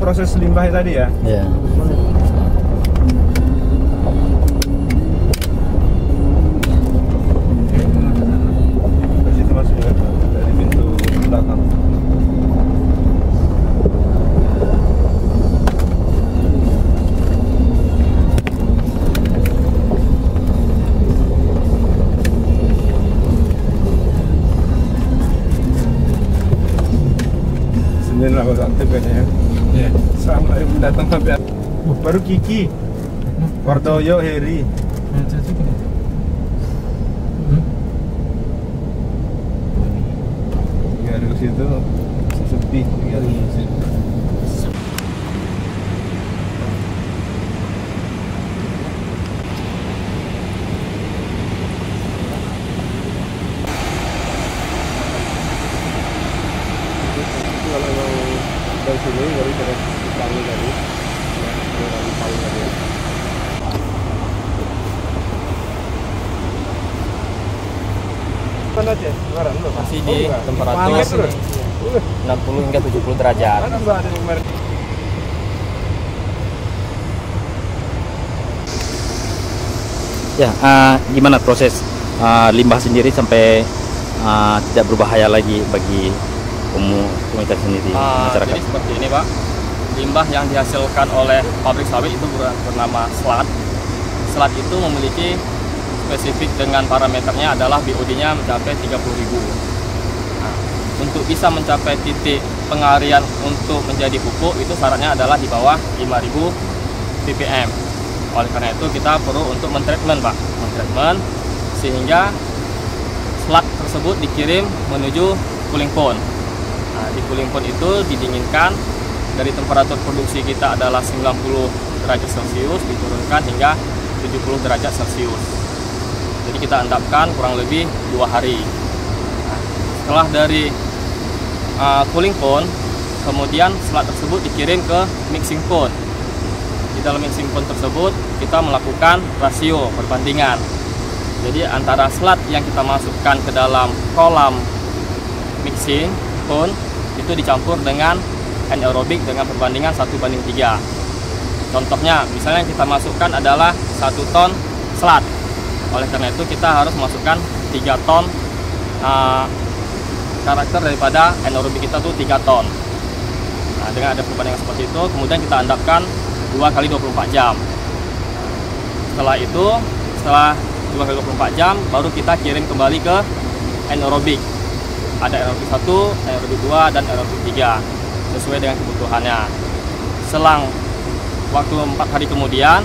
proses limbah tadi ya? Iya. Ke situ masuk ya, dari pintu belakang. Senin lah baru aktif kayaknya ya. Iya. Assalamualaikum datang sampai baru Kiki, Wartoyo, Heri. Ya di situ sepi ya di situ. Kalau mau dari sini baru ke Palu tadi, ya, dari Palu tadi. Mana aja? Sekarang lu Masih di temperatur 60 hingga 70 derajat. Mana Mbak ada nomor? Ya, gimana proses limbah sendiri sampai tidak berbahaya lagi bagi komunitas sendiri, masyarakat? Jadi seperti ini Pak, limbah yang dihasilkan oleh pabrik sawit itu bernama SLAT. SLAT itu memiliki spesifik dengan parameternya adalah BOD-nya mencapai 30.000. Nah, untuk bisa mencapai titik pengarian untuk menjadi pupuk itu syaratnya adalah di bawah 5.000 ppm. Oleh karena itu kita perlu untuk mentreatment Pak, mentreatment sehingga SLAT tersebut dikirim menuju cooling pond. Nah, di cooling pond itu didinginkan dari temperatur produksi kita adalah 90 derajat Celcius diturunkan hingga 70 derajat Celcius. Jadi kita endapkan kurang lebih 2 hari. Nah, setelah dari cooling pond, kemudian SLAT tersebut dikirim ke mixing pond. Di dalam mixing pond tersebut kita melakukan rasio perbandingan. Jadi antara SLAT yang kita masukkan ke dalam kolam mixing pond itu dicampur dengan anaerobik dengan perbandingan 1:3. Contohnya, misalnya yang kita masukkan adalah 1 ton SLAT. Oleh karena itu kita harus masukkan 3 ton karakter daripada anaerobik kita tuh 3 ton. Nah, dengan ada perbandingan seperti itu, kemudian kita endapkan 2 kali 24 jam. Setelah itu, setelah 2 kali 24 jam, baru kita kirim kembali ke anaerobik. Ada anaerobik 1, anaerobik 2, dan anaerobik 3 sesuai dengan kebutuhannya. Selang waktu 4 hari kemudian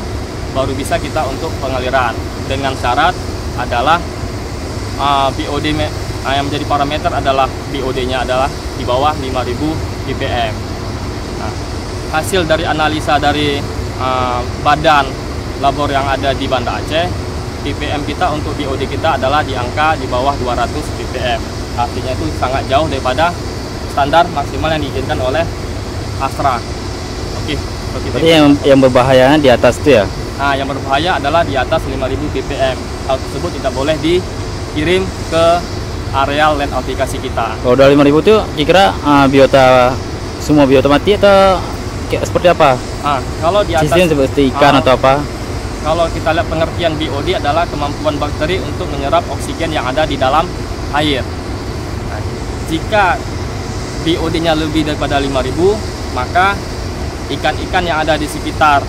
baru bisa kita untuk pengaliran dengan syarat adalah BOD yang menjadi parameter adalah BOD-nya adalah di bawah 5.000 ppm. Nah, hasil dari analisa dari badan labor yang ada di Banda Aceh, ppm kita untuk BOD kita adalah di angka di bawah 200 ppm. Artinya itu sangat jauh daripada standar maksimal yang diizinkan oleh Astra. Oke, Berarti yang berbahayanya di atas itu ya? Nah, yang berbahaya adalah di atas 5.000 ppm. Hal tersebut tidak boleh dikirim ke areal land aplikasi kita. Kalau udah 5.000 itu kira-kira biota semua biota mati atau seperti apa? Kalau di atas sistem seperti ikan atau apa? Kalau kita lihat pengertian BOD adalah kemampuan bakteri untuk menyerap oksigen yang ada di dalam air. Nah, jika BOD-nya lebih daripada 5.000, maka ikan-ikan yang ada di sekitar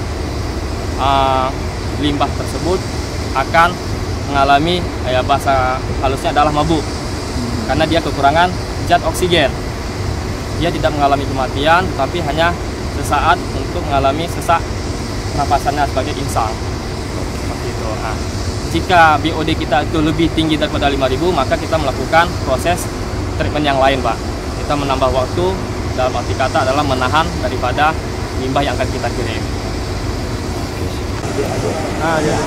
limbah tersebut akan mengalami bahasa halusnya adalah mabuk karena dia kekurangan zat oksigen. Dia tidak mengalami kematian, tapi hanya sesaat untuk mengalami sesak napasannya sebagai insang. Seperti itu. Nah, jika BOD kita itu lebih tinggi daripada 5.000, maka kita melakukan proses treatment yang lain, Pak. Kita menambah waktu, dalam arti kata adalah menahan daripada limbah yang akan kita kirim. Ya.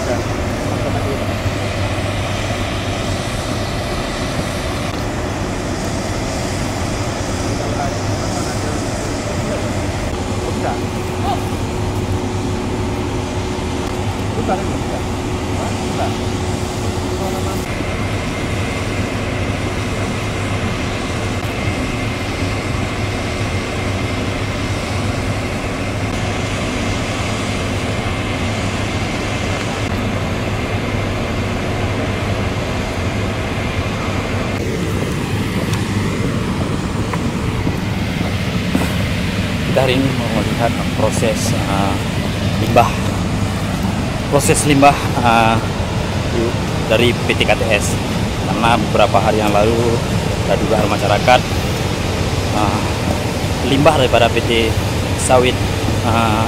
kita hari ini mau melihat proses limbah dari PT KTS, karena beberapa hari yang lalu ada dugaan masyarakat limbah daripada PT sawit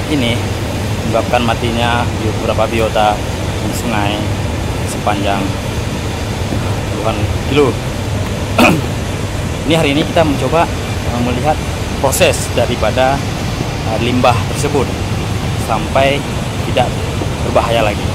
ini menyebabkan matinya beberapa biota di sungai sepanjang puluhan kilo. Ini hari ini kita mencoba melihat proses daripada limbah tersebut sampai tidak berbahaya lagi.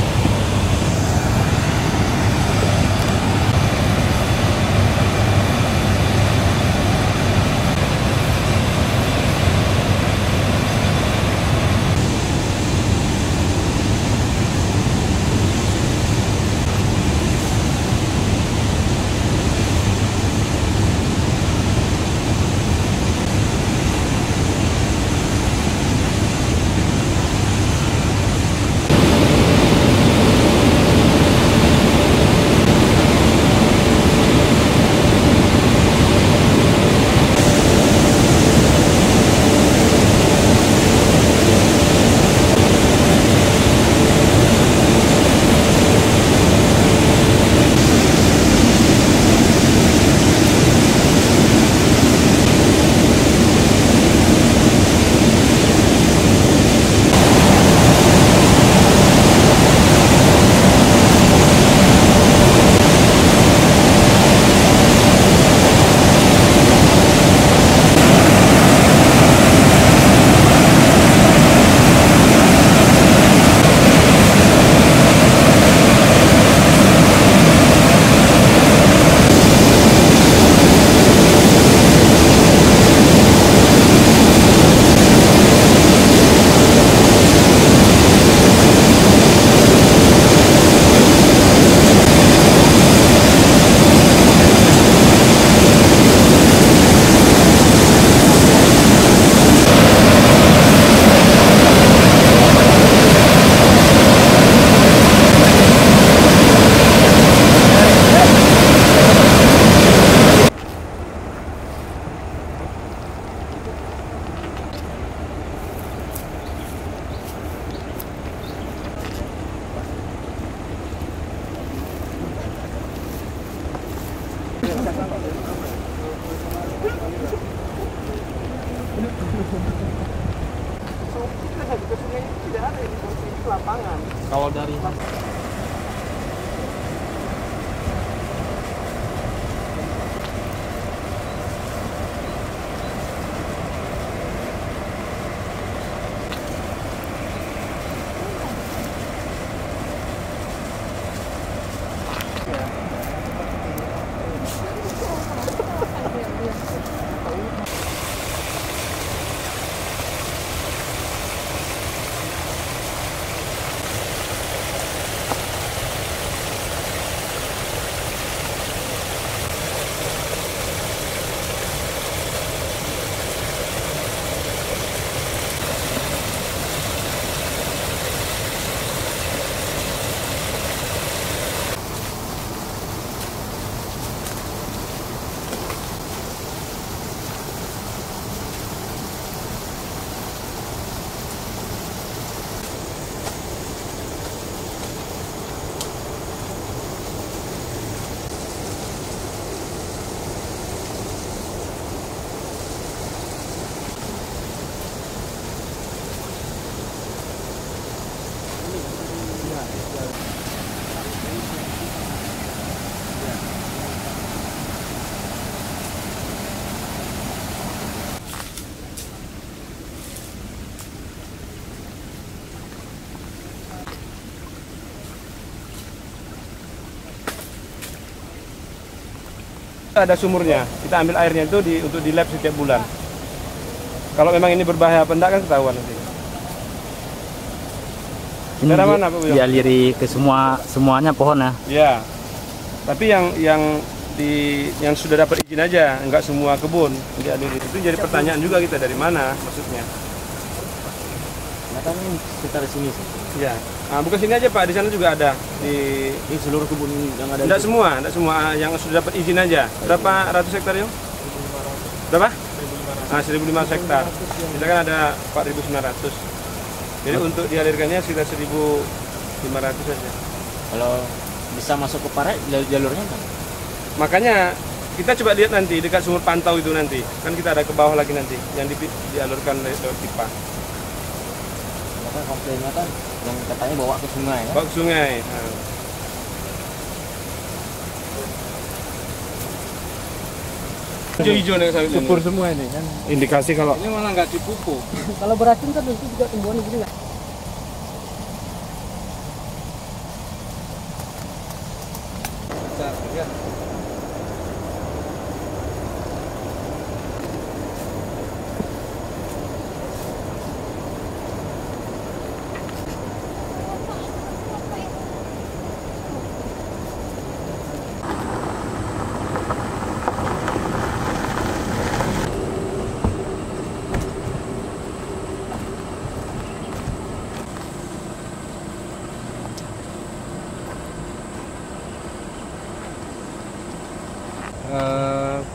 Kalau dari ada sumurnya, kita ambil airnya itu untuk di lab setiap bulan. Kalau memang ini berbahaya apa enggak kan ketahuan nanti. Ini Daerah mana, Pak Buyo? dialiri ke semuanya pohon ya. Ya, tapi yang sudah dapat izin aja, enggak semua kebun dialiri. Itu jadi pertanyaan juga kita, dari mana maksudnya? Katanya sekitar sini sih. Ya, bukan sini aja Pak, di sana juga ada di Seluruh kebun yang ada. Enggak semua yang sudah dapat izin aja. Berapa ratus hektar, Yung? Berapa? 1.500 hektar. Kita kan ada 4.900. Jadi untuk dialirkannya sekitar 1.500 saja. Kalau bisa masuk ke Pare, jalurnya kan? Makanya kita coba lihat nanti dekat sumur pantau itu nanti. Kan kita ada ke bawah lagi nanti yang dialurkan lewat pipa. Maka komplainnya kan yang katanya bawa ke sungai ya? Bawa ke sungai. Nah. Hijau-hijau nih subur semua ini kan. Indikasi kalau ini malah nggak dipupuk. Kalau beracun kan itu juga tumbuhan gitu nggak?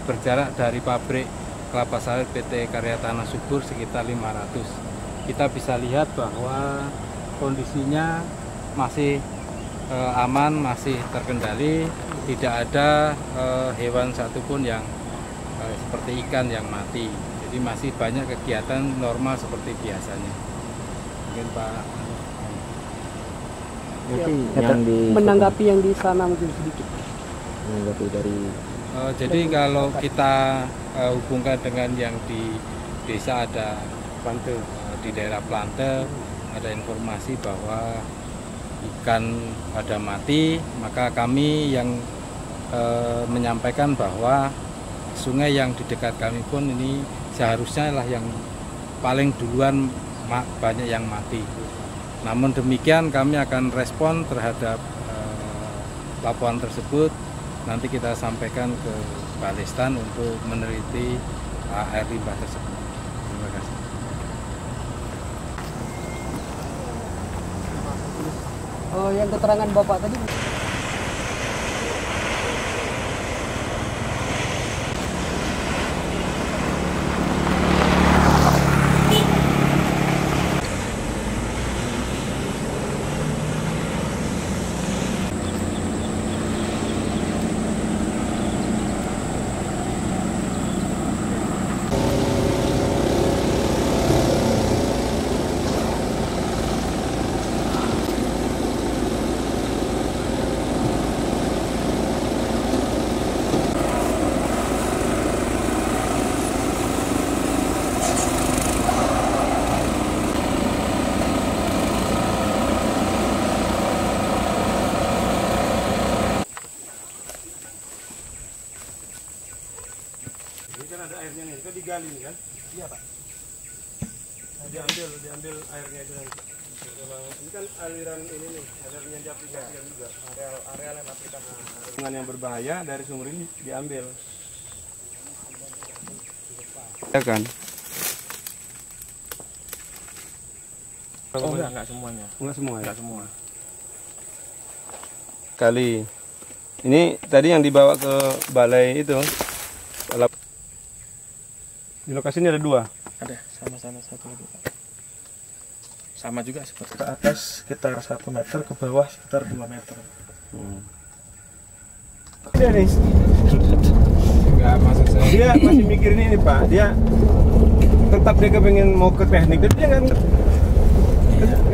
Berjarak dari pabrik kelapa sawit PT Karya Tanah Subur sekitar 500. Kita bisa lihat bahwa kondisinya masih aman, masih terkendali, tidak ada hewan satupun yang seperti ikan yang mati. Jadi masih banyak kegiatan normal seperti biasanya. Mungkin Pak. Menanggapi yang di sana mungkin sedikit. Menanggapi dari jadi kalau kita hubungkan dengan yang di desa ada Plante, di daerah Plante ada informasi bahwa ikan pada mati, maka kami yang menyampaikan bahwa sungai yang di dekat kami pun ini seharusnya lah yang paling duluan banyak yang mati. Namun demikian kami akan respon terhadap laporan tersebut. Nanti kita sampaikan ke Balistan untuk meneliti air limbah tersebut. Terima kasih. Oh, yang keterangan Bapak tadi. Kan ada airnya nih, kan digali nih kan? Iya Pak. Nah, diambil airnya itu nanti. Ini kan aliran ini nih, aliran yang diaplikasikan juga. Areal yang aplikasi. Dengan yang berbahaya dari sumur ini diambil. Ya kan? Oh enggak semuanya. Enggak semua ya? Enggak semua. Kali. Ini tadi yang dibawa ke balai itu. Di lokasi ini ada 2. Ada sama-sama satu lagi. Sama juga seperti ke atas sekitar 1 meter, ke bawah sekitar 2 meter. Dia nih. Enggak, maksud saya. Dia masih mikirin ini Pak. Dia tetap dia kepengen mau ke teknik, tapi dia nggak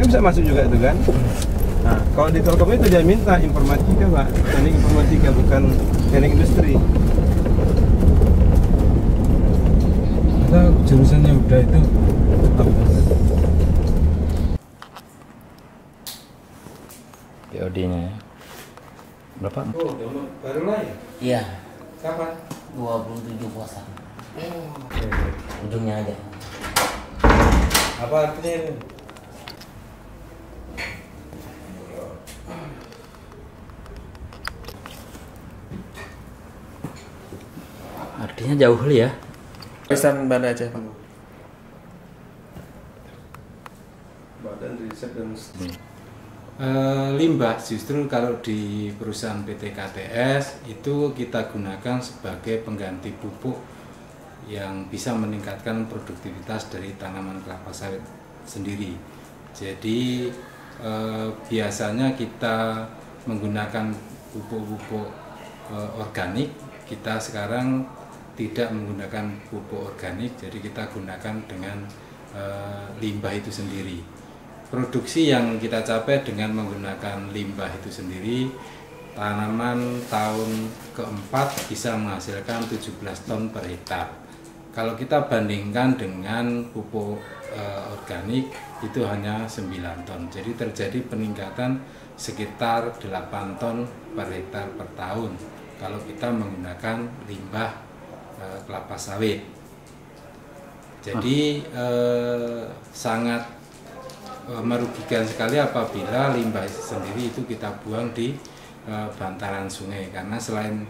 bisa masuk juga itu kan. Nah, kalau di Telkom itu dia minta informatika Pak, teknik informatika bukan teknik industri. Jurusannya udah itu POD-nya ya. Berapa? Oh, baru lah ya? Iya, Kapan? 27 puasa. Ujungnya aja. Apa artinya ini? Artinya jauh kali ya. Pesan Banda Aceh Pak. Badan Riset dan limbah justru kalau di perusahaan PT KTS itu kita gunakan sebagai pengganti pupuk yang bisa meningkatkan produktivitas dari tanaman kelapa sawit sendiri. Jadi biasanya kita menggunakan pupuk-pupuk organik, kita sekarang tidak menggunakan pupuk organik, jadi kita gunakan dengan limbah itu sendiri. Produksi yang kita capai dengan menggunakan limbah itu sendiri, tanaman tahun keempat bisa menghasilkan 17 ton per hektar. Kalau kita bandingkan dengan pupuk organik itu hanya 9 ton. Jadi terjadi peningkatan sekitar 8 ton per hektar per tahun kalau kita menggunakan limbah kelapa sawit. Jadi sangat merugikan sekali apabila limbah sendiri itu kita buang di bantaran sungai, karena selain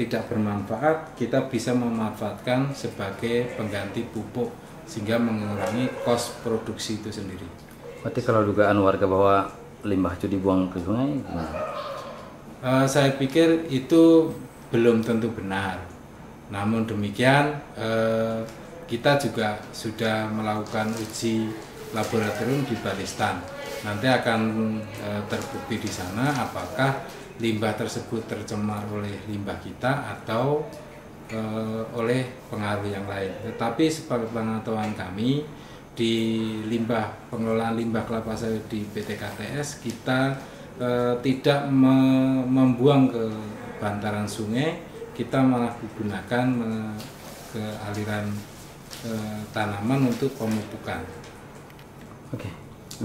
tidak bermanfaat, kita bisa memanfaatkan sebagai pengganti pupuk sehingga mengurangi kos produksi itu sendiri. Berarti kalau dugaan warga bahwa limbah itu dibuang ke sungai, saya pikir itu belum tentu benar. Namun demikian kita juga sudah melakukan uji laboratorium di Balistan. Nanti akan terbukti di sana apakah limbah tersebut tercemar oleh limbah kita atau oleh pengaruh yang lain. Tetapi sepengetahuan kami di pengelolaan limbah kelapa sawit di PT KTS, kita tidak membuang ke bantaran sungai, kita malah digunakan ke aliran tanaman untuk pemupukan. Oke,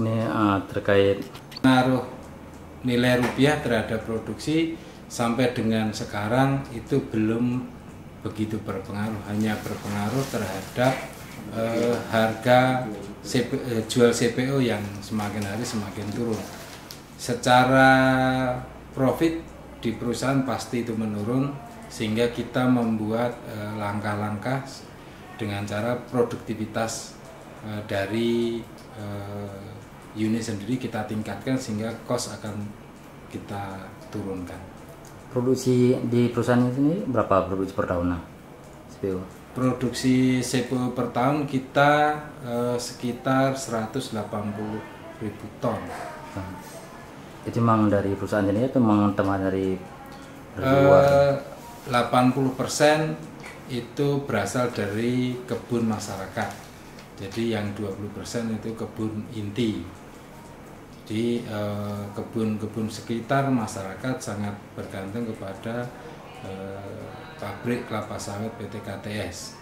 ini terkait Naruh nilai rupiah terhadap produksi sampai dengan sekarang itu belum begitu berpengaruh, hanya berpengaruh terhadap harga jual CPO yang semakin hari semakin turun. Secara profit di perusahaan pasti itu menurun, sehingga kita membuat langkah-langkah dengan cara produktivitas dari unit sendiri kita tingkatkan sehingga cost akan kita turunkan. produksi di perusahaan ini berapa produksi per tahun CPO? Produksi CPO per tahun kita sekitar 180.000 ton. Itu memang dari perusahaan ini atau memang teman dari luar? 80% itu berasal dari kebun masyarakat. Jadi yang 20% itu kebun inti. Di kebun-kebun sekitar masyarakat sangat bergantung kepada pabrik kelapa sawit PT KTS.